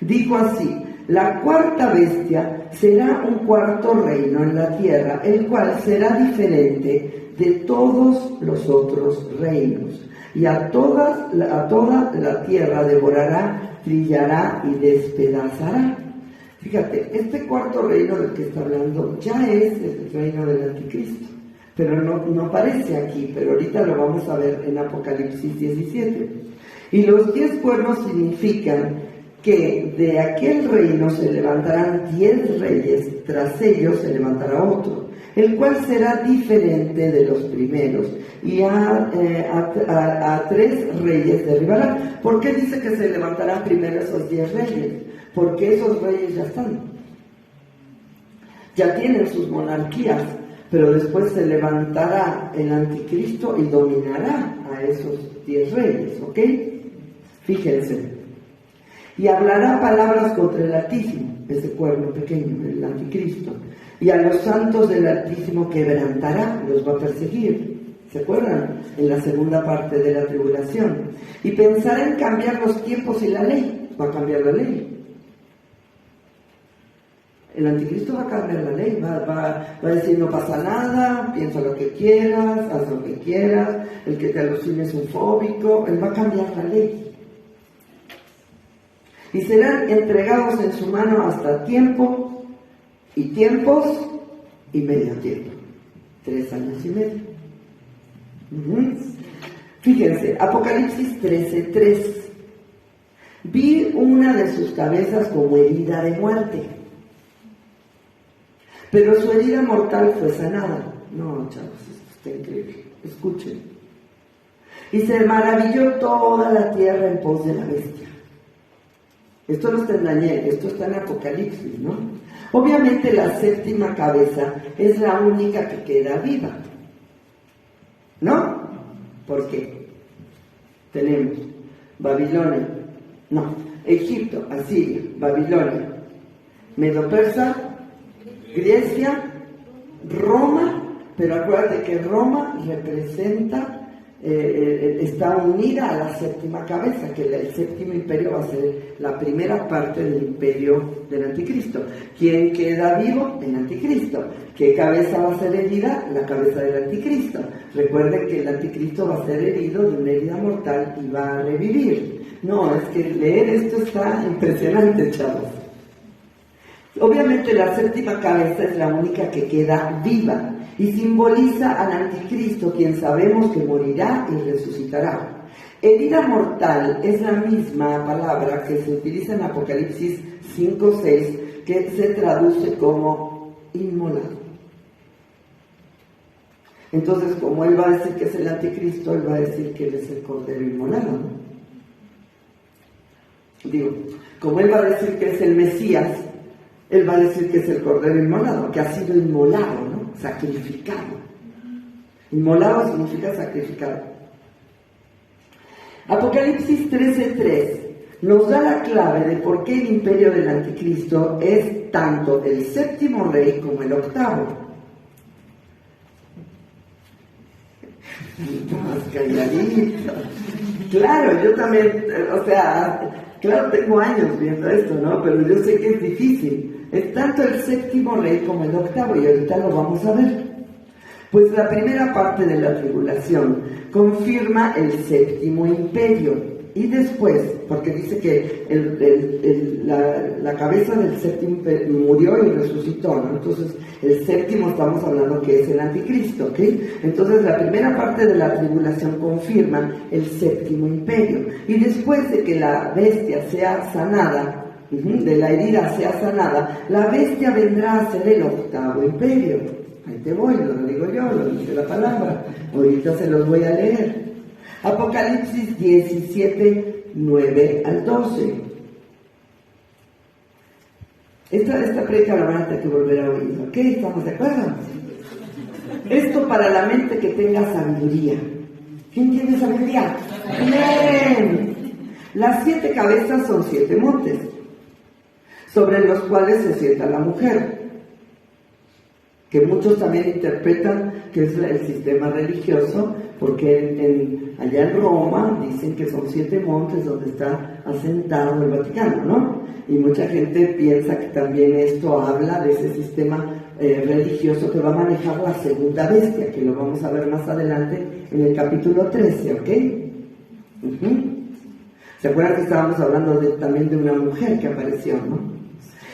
Dijo así: la 4ª bestia será un 4º reino en la tierra, el cual será diferente de todos los otros reinos, y a toda la tierra devorará, trillará y despedazará. Fíjate, este 4º reino del que está hablando ya es el reino del anticristo, pero no aparece aquí, pero ahorita lo vamos a ver en Apocalipsis 17. Y los 10 cuernos significan que de aquel reino se levantarán 10 reyes, tras ellos se levantará otro, el cual será diferente de los primeros, y a 3 reyes derribará. ¿Por qué dice que se levantarán primero esos 10 reyes? Porque esos reyes ya están, ya tienen sus monarquías, pero después se levantará el anticristo y dominará a esos 10 reyes, ¿ok? Fíjense. Y hablará palabras contra el Altísimo, ese cuerno pequeño, el anticristo, y a los santos del Altísimo quebrantará, los va a perseguir. ¿Se acuerdan? En la segunda parte de la tribulación. Y pensará en cambiar los tiempos y la ley. Va a cambiar la ley. El anticristo va a cambiar la ley. Va a decir, no pasa nada, piensa lo que quieras, haz lo que quieras, el que te alucine es un fóbico. Él va a cambiar la ley. Y serán entregados en su mano hasta tiempo y tiempos y medio tiempo. 3 años y medio. Fíjense, Apocalipsis 13:3. Vi una de sus cabezas como herida de muerte, pero su herida mortal fue sanada. No, chavos, esto está increíble. Escuchen. Y se maravilló toda la tierra en pos de la bestia. Esto no está en Daniel, esto está en Apocalipsis, ¿no? Obviamente la 7ª cabeza es la única que queda viva, ¿no? ¿Por qué? Tenemos Babilonia, no, Egipto, Asiria, Babilonia, Medo-Persa, Grecia, Roma, pero acuérdate que Roma representa, está unida a la 7ª cabeza, que el 7º imperio va a ser la primera parte del imperio del anticristo. ¿Quién queda vivo? El anticristo. ¿Qué cabeza va a ser herida? La cabeza del anticristo. Recuerden que el anticristo va a ser herido de una herida mortal y va a revivir. No, es que leer esto está impresionante, chavos. Obviamente la 7ª cabeza es la única que queda viva y simboliza al anticristo, quien sabemos que morirá y resucitará. Herida mortal es la misma palabra que se utiliza en Apocalipsis 5:6, que se traduce como inmolado. Entonces, como él va a decir que es el anticristo, él va a decir que él es el cordero inmolado, ¿no? Digo, como él va a decir que es el Mesías, él va a decir que es el cordero inmolado, que ha sido inmolado, ¿no? Sacrificado. Inmolado significa sacrificado. Apocalipsis 13:3 nos da la clave de por qué el imperio del anticristo es tanto el 7º rey como el 8º. Más calladito. Claro, yo también, claro, tengo años viendo esto, ¿no? Pero yo sé que es difícil. Es tanto el 7º rey como el 8º, y ahorita lo vamos a ver. Pues la primera parte de la tribulación confirma el 7º imperio. Y después, porque dice que la cabeza del 7º imperio murió y resucitó, ¿no? Entonces, el 7º estamos hablando que es el anticristo, ¿ok? Entonces, la primera parte de la tribulación confirma el 7º imperio. Y después de que la bestia sea sanada, de la herida sea sanada, la bestia vendrá a ser el 8º imperio. Ahí te voy, no lo digo yo, lo dice la palabra. Ahorita se los voy a leer. Apocalipsis 17:9 al 12. Esta prédica la van a tener que volver a oír, ¿ok? ¿Estamos de acuerdo? Esto para la mente que tenga sabiduría. ¿Quién tiene sabiduría? Bien. Las 7 cabezas son 7 montes, sobre los cuales se sienta la mujer, que muchos también interpretan que es el sistema religioso, porque allá en Roma dicen que son 7 montes donde está asentado el Vaticano, ¿no? Y mucha gente piensa que también esto habla de ese sistema religioso que va a manejar la segunda bestia, que lo vamos a ver más adelante en el capítulo 13, ¿ok? ¿Se acuerdan que estábamos hablando también de una mujer que apareció, no?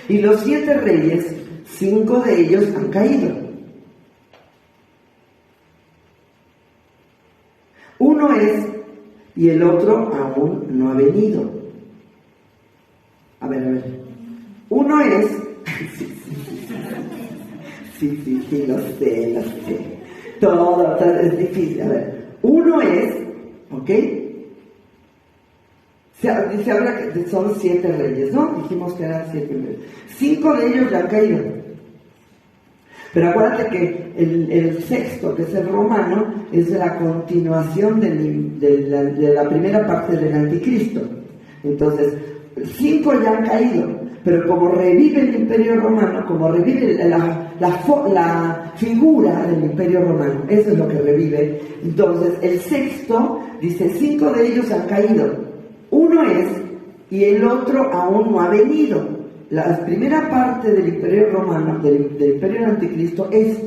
Y los 7 reyes, 5 de ellos han caído. Uno es, y el otro aún no ha venido. A ver. Uno es, sí, lo sé. Todo es difícil. A ver, uno es, ¿ok? Se habla que son 7 reyes, ¿no? Dijimos que eran 7 reyes. 5 de ellos ya han caído. Pero acuérdate que el sexto, que es el romano, es la continuación de la primera parte del anticristo. Entonces, 5 ya han caído, pero como revive el imperio romano, como revive la figura del imperio romano, eso es lo que revive. Entonces, el sexto dice, 5 de ellos han caído, uno es, y el otro aún no ha venido. La primera parte del imperio romano, del imperio del anticristo es,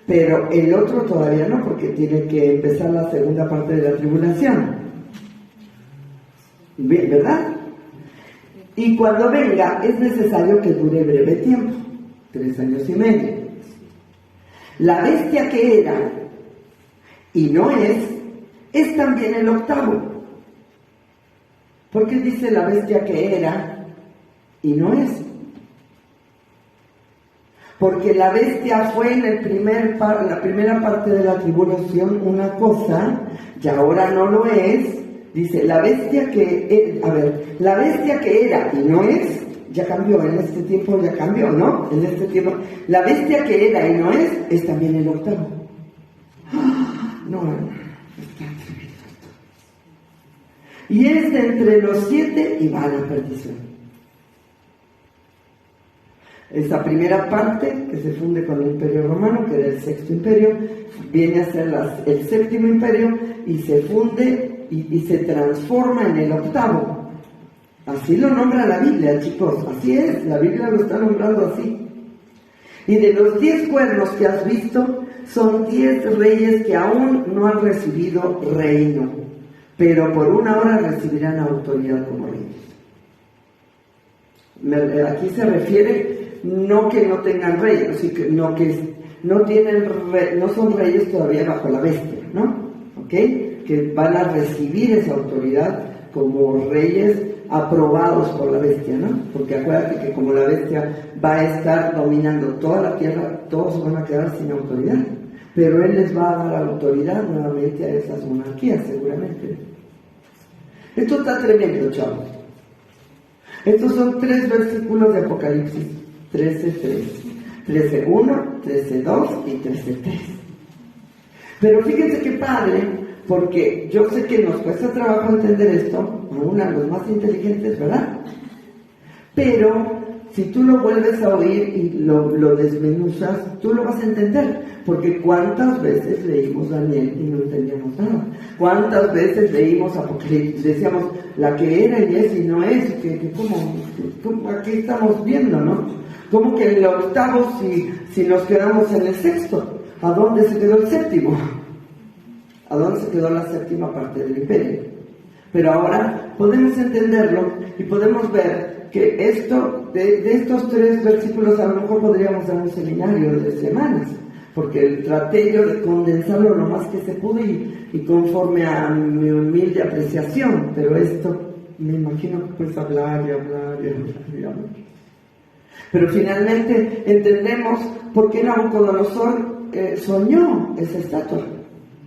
pero el otro todavía no, porque tiene que empezar la segunda parte de la tribulación. Bien, ¿verdad? Y cuando venga es necesario que dure breve tiempo, 3 años y medio. La bestia que era y no es también el octavo. ¿Por qué dice la bestia que era y no es? Porque la bestia fue en la primera parte de la tribulación una cosa, y ahora no lo es. Dice, la bestia que era y no es, ya cambió, en este tiempo ya cambió, ¿no? En este tiempo, la bestia que era y no es también el octavo. No, está tremendo esto. Y es de entre los 7 y va a la perdición. Esta primera parte, que se funde con el imperio romano, que era el sexto imperio, viene a ser el séptimo imperio y se funde y se transforma en el octavo. Así lo nombra la Biblia, chicos, así es, la Biblia lo está nombrando así. Y de los 10 cuernos que has visto, son 10 reyes que aún no han recibido reino, pero por una hora recibirán autoridad como reyes. Aquí se refiere no que no tengan reyes, sino que no son reyes todavía bajo la bestia, ¿no? ¿Ok? Que van a recibir esa autoridad como reyes aprobados por la bestia, ¿no? Porque acuérdate que como la bestia va a estar dominando toda la tierra, todos van a quedar sin autoridad, pero él les va a dar autoridad nuevamente a esas monarquías, seguramente. Esto está tremendo, chavos. Estos son 3 versículos de Apocalipsis 13:3, 13:1, 13:2 y 13:3. Pero fíjense qué padre, porque yo sé que nos cuesta trabajo entender esto, aún a los más inteligentes, ¿verdad? Pero si tú lo vuelves a oír y lo desmenuzas, tú lo vas a entender, porque ¿cuántas veces leímos Daniel y no entendíamos nada? ¿Cuántas veces leímos Apocalipsis? Decíamos, la que era y es y no es, que como aquí estamos viendo, ¿no? Como que en el octavo si nos quedamos en el sexto, ¿a dónde se quedó el séptimo? ¿A dónde se quedó la séptima parte del imperio? Pero ahora podemos entenderlo y podemos ver que esto, de estos 3 versículos, a lo mejor podríamos dar un seminario de semanas, porque traté yo de condensarlo lo más que se pudo y conforme a mi humilde apreciación, pero esto me imagino que puedes hablar y hablar y hablar y hablar. Pero finalmente entendemos por qué Nabucodonosor soñó esa estatua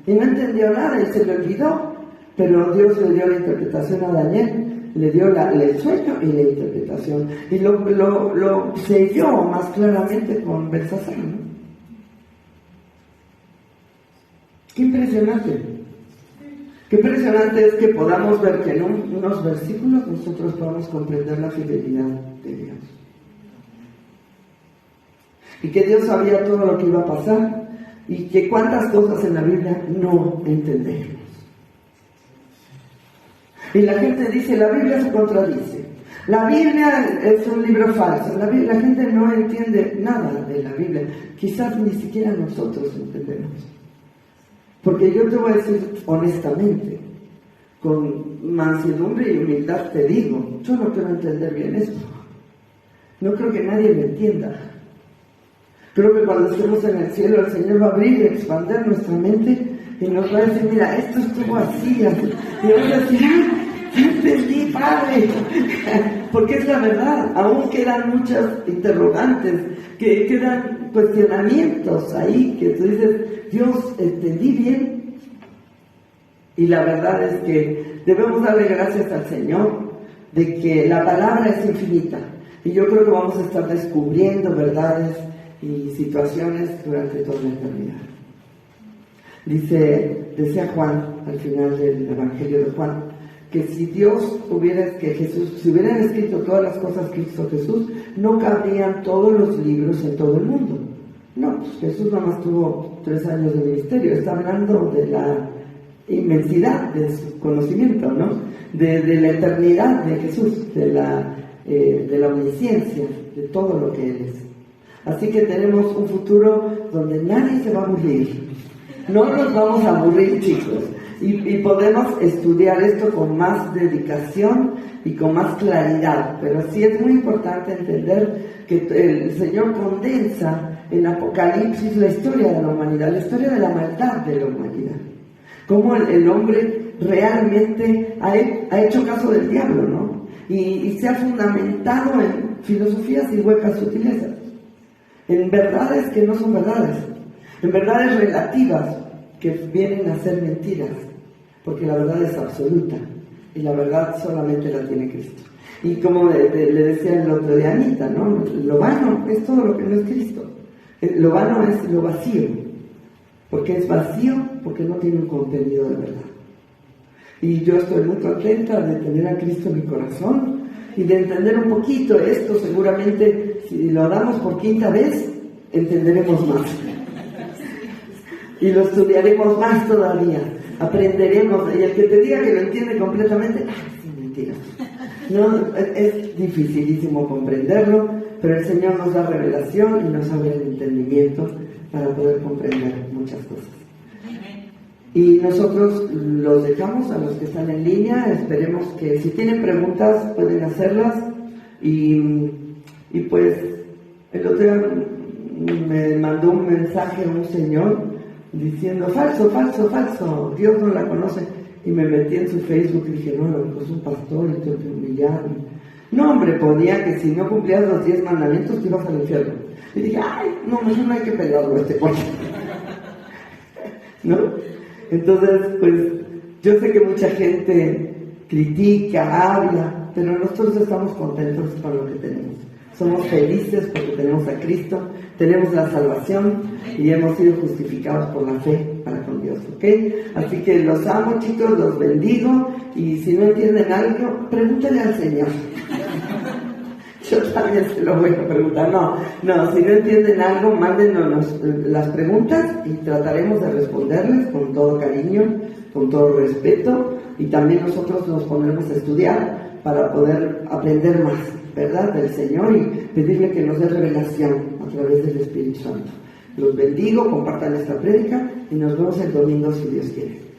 y no entendió nada y se le olvidó, pero Dios le dio la interpretación a Daniel, le dio el sueño y la interpretación y lo selló más claramente con Belsasar, ¿no? Qué impresionante. Qué impresionante es que podamos ver que en unos versículos nosotros podamos comprender la fidelidad de Dios. Y que Dios sabía todo lo que iba a pasar y que cuántas cosas en la Biblia no entendemos. Y la gente dice, la Biblia se contradice. La Biblia es un libro falso. La gente no entiende nada de la Biblia. Quizás ni siquiera nosotros entendemos. Porque yo te voy a decir honestamente, con mansedumbre y humildad te digo, yo no quiero entender bien esto. No creo que nadie me entienda. Creo que cuando estemos en el cielo el Señor va a abrir y expandir nuestra mente y nos va a decir, mira, esto estuvo así, así. Y vamos a decir, ya entendí, Padre. Porque es la verdad, aún quedan muchas interrogantes, que quedan cuestionamientos ahí, que tú dices, Dios, ¿entendí bien? Y la verdad es que debemos darle gracias al Señor de que la palabra es infinita. Y yo creo que vamos a estar descubriendo verdades y situaciones durante toda la eternidad. Decía Juan al final del Evangelio de Juan, que si Dios si hubieran escrito todas las cosas que hizo Jesús, no cabrían todos los libros en todo el mundo. No, pues Jesús nada más tuvo 3 años de ministerio, está hablando de la inmensidad de su conocimiento, ¿no? De la eternidad de Jesús, de la omnisciencia, de todo lo que Él es. Así que tenemos un futuro donde nadie se va a aburrir. No nos vamos a aburrir, chicos. Y podemos estudiar esto con más dedicación y con más claridad. Pero sí es muy importante entender que el Señor condensa en Apocalipsis la historia de la humanidad, la historia de la maldad de la humanidad. Cómo el hombre realmente ha hecho caso del diablo, ¿no? Y se ha fundamentado en filosofías y huecas sutilezas, en verdades que no son verdades, en verdades relativas que vienen a ser mentiras, porque la verdad es absoluta y la verdad solamente la tiene Cristo. Y como le decía el otro día a Anita, ¿no? Lo vano es todo lo que no es Cristo. Lo vano es lo vacío. Porque es vacío, porque no tiene un contenido de verdad. Y yo estoy muy contenta de tener a Cristo en mi corazón y de entender un poquito esto. Seguramente, si lo damos por 5ª vez, entenderemos más. Y lo estudiaremos más todavía. Aprenderemos. Y el que te diga que lo entiende completamente, sí, mentira. No, es dificilísimo comprenderlo, pero el Señor nos da revelación y nos abre el entendimiento para poder comprender muchas cosas. Y nosotros los dejamos a los que están en línea. Esperemos que si tienen preguntas pueden hacerlas. Y pues el otro día me mandó un mensaje un señor diciendo falso, Dios no la conoce. Y me metí en su Facebook y dije, no, es un pastor y tengo que humillar. No, hombre, ponía que si no cumplías los 10 mandamientos te ibas al infierno. Y dije, no, mejor no hay que pegarlo ¿no? Entonces, pues, yo sé que mucha gente critica, habla, pero nosotros estamos contentos con lo que tenemos. Somos felices porque tenemos a Cristo, tenemos la salvación y hemos sido justificados por la fe para con Dios, ¿ok? Así que los amo, chicos, los bendigo, y si no entienden algo, pregúntale al Señor. Yo también se lo voy a preguntar. No, si no entienden algo, mándenos las preguntas y trataremos de responderles con todo cariño, con todo respeto, y también nosotros nos pondremos a estudiar para poder aprender más, ¿verdad?, del Señor, y pedirle que nos dé revelación a través del Espíritu Santo. Los bendigo, compartan esta prédica y nos vemos el domingo si Dios quiere.